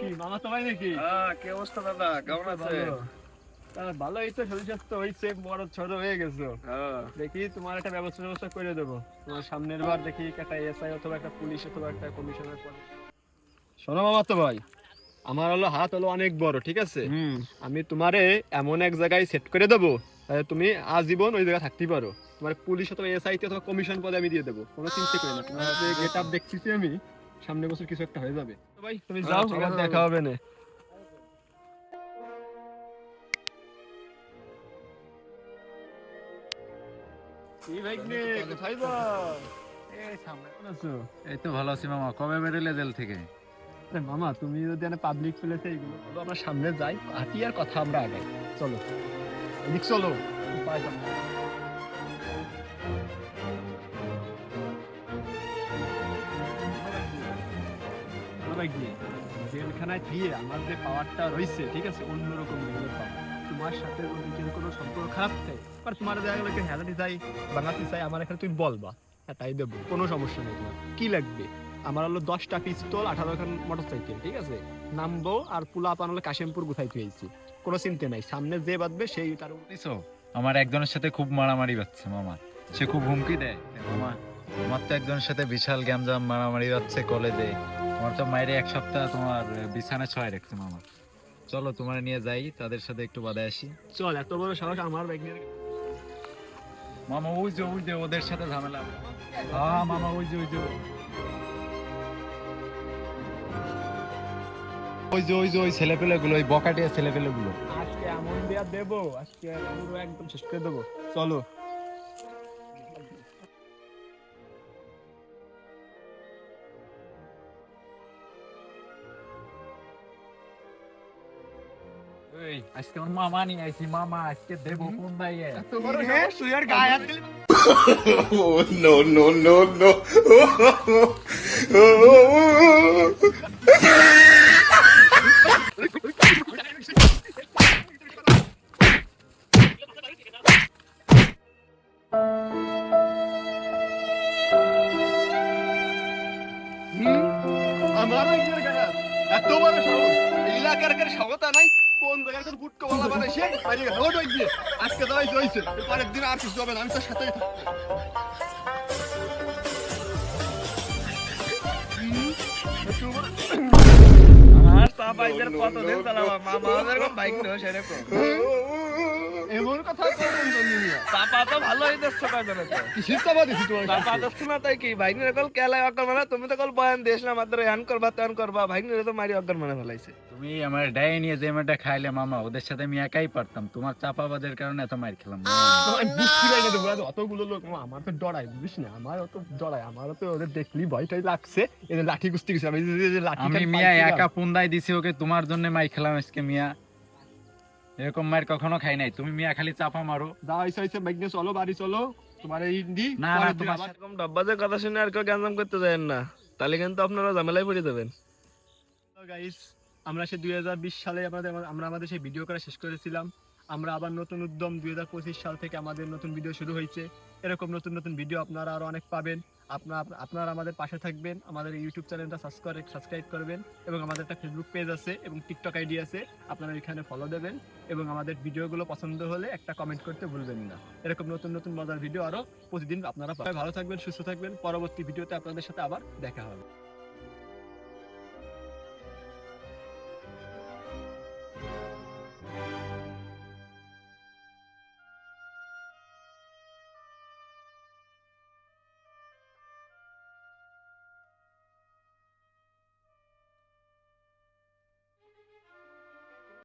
কি মামা সবাই নাকি? কি অবস্থা দাদা, কেমন আছে? ভালোই তো, শরীর স্বাস্থ্য হয়েছে, বড় ছোট হয়ে গেছো। দেখি তোমার একটা ব্যবস্থা করে দেবো। তোমার সামনের বার দেখি একটা এসআই অথবা একটা পুলিশ অথবা একটা কমিশনার পদে। শোনো মামা তো ভাই, আমার হলো হাত হলো অনেক বড়, ঠিক আছে? আমি তোমারে এমন এক জায়গায় সেট করে দেবো, তাহলে তুমি আজীবন ওই জায়গায় থাকতে পারো। তোমার পুলিশ অথবা এসআই অথবা কমিশন পদে আমি দিয়ে দেবো, কোনো চিন্তা করি না। তোমার যে গেট আপ দেখতেছি আমি, সামনের বছর কিছু একটা হয়ে যাবে। তো ভাই তুমি যাও, ঠিক আবার আছে, দেখা হবে না। এই ভাই নে, কোথায় যাও? এই সামনে। কেমন আছো? এই তো ভালো আছি মামা। কবে বেরোলে জেল থেকে? আরে মামা, তুমি যদি পাবলিক প্লেসে এইগুলো বলো, আমরা সামনে যাই, হাঁটি আর কথা আমরা আগাই। চলো এদিক চলো। পাই যাবো। জেলখানায় দিয়ে আমার যে পাওয়ারটা রয়েছে, ঠিক আছে, অন্যরকম লেভেলের পাওয়ার। তোমার সাথে যদি কেউ কোনো সম্পর্ক খারাপ চাই, আর তোমার দেখা গেলো কেউ হেলাতে চাই, বাঙাতে চাই, আমার এখানে তুমি বলবা, হ্যাঁ তাই দেবো, কোনো সমস্যা নেই। তোমার কি লাগবে? আমার হলো 10টা পিস্তল, 18 খান মোটরসাইকেল, ঠিক আছে? নামবো আর পুলা পান হলো কাশিমপুর গুছাই তুইছি, কোনো চিন্তা নাই। সামনে যে বাঁধবে সেই তার। বুঝছো, আমার একজনের সাথে খুব মারামারি হচ্ছে মামা। সে খুব হুমকি দেয় মামা। আমার তো একজনের সাথে বিশাল গ্যামজাম মারামারি হচ্ছে কলেজে। আমার তো মাইরে এক সপ্তাহ তোমার বিছানা ছয় রাখছে মামা। চলো তোমার নিয়ে যাই, তাদের সাথে একটু বাদে আসি। চল, এত বড় সাহস আমার বাইক নিয়ে। মামা ওই যে ওদের সাথে ঝামেলা। হ্যাঁ মামা, ওই যে ওই ছেলেপেলে গুলো, ওই বকাটিয়া ছেলেপেলে গুলো। আজকে এমন দেয়া দেবো, আজকে পুরো একদম শেষ করে দেবো। চলো। আজকে আমার মামা নিয়ে আইছি মামা, আজকে দেবো কোন দাইয়ে। তোমার সাহস, তুই আর গায়ে হাত দিলি? Oh, no, no, no, no. আমার বাইকের গায়ে হাত? এত বড় সাহস! এলাকার কার সাহতা নাই? কোন জায়গায় তোর ফুটকো বলা বানাইছে? বাইরে গেল, ওই বাইক দিয়ে। আজকে তো হইছে, পরের দিন আর কিছু হবে না, আমি তোর সাথেই থাকবো। আর সাবাইদের কতদিন চালাবা মামা, এরকম বাইক নয় সেরকম। এমন কথা কোন জন্য? চাপা তো ভালোই দিচ্ছ কয়জনে তো। কিসের চাপা দিছি তোমার চাপা কাছে? দিচ্ছ না তাই কি, বাইক নিয়ে কল কেলাই অগ্র মানে, তুমি তো কল বয়ান দিস না মাত্র হ্যান করবা ত্যান করবা, বাইক নিয়ে তো মারি অগ্র মানে ফেলাইছে। তুমি আমার ডায়ে নিয়ে যে মেয়েটা খাইলে মামা, ওদের সাথে আমি একাই পারতাম। তোমার চাপাবাজের কারণে এত মার খেলাম মামা। আমি বুঝতে পারি না, তোমরা অতগুলো লোক, আমার তো ডরাই, বুঝিস না, আমার অত ডরাই, আমারও তো ওদের দেখলি ভয়টাই লাগছে। এদের লাঠি কুস্তি গেছে, আমি যে লাঠি আমি মিয়া একা পুন্দাই দিছি ওকে, তোমার জন্য মাই খেলাম আজকে মিয়া। এরকম মার কখনো খাই নাই। তুমি মিয়া খালি চাপা মারো। যা হইছে বাইক নিয়ে চলো, বাড়ি চলো। তোমার এই দি না, পরের দিন তোমার আবার। এরকম ডাব্বাজের কথা শুনে আর কেউ গ্যাঞ্জাম করতে যাবেন না, তাহলে কিন্তু আপনারা ঝামেলায় পড়ে যাবেন। গাইস, আমরা সে 2020 সালে আমরা আমাদের সেই ভিডিও করা শেষ করেছিলাম। আমরা আবার নতুন উদ্যম 2025 সাল থেকে আমাদের নতুন ভিডিও শুরু হয়েছে। এরকম নতুন নতুন ভিডিও আপনারা আরো অনেক পাবেন। আপনারা আমাদের পাশে থাকবেন, আমাদের ইউটিউব চ্যানেলটা সাবস্ক্রাইব করবেন, এবং আমাদের একটা ফেসবুক পেজ আছে এবং টিকটক আইডি আছে, আপনারা এখানে ফলো দেবেন, এবং আমাদের ভিডিওগুলো পছন্দ হলে একটা কমেন্ট করতে ভুলবেন না। এরকম নতুন নতুন মজার ভিডিও আরো প্রতিদিন আপনারা পাবেন। ভালো থাকবেন, সুস্থ থাকবেন। পরবর্তী ভিডিওতে আপনাদের সাথে আবার দেখা হবে।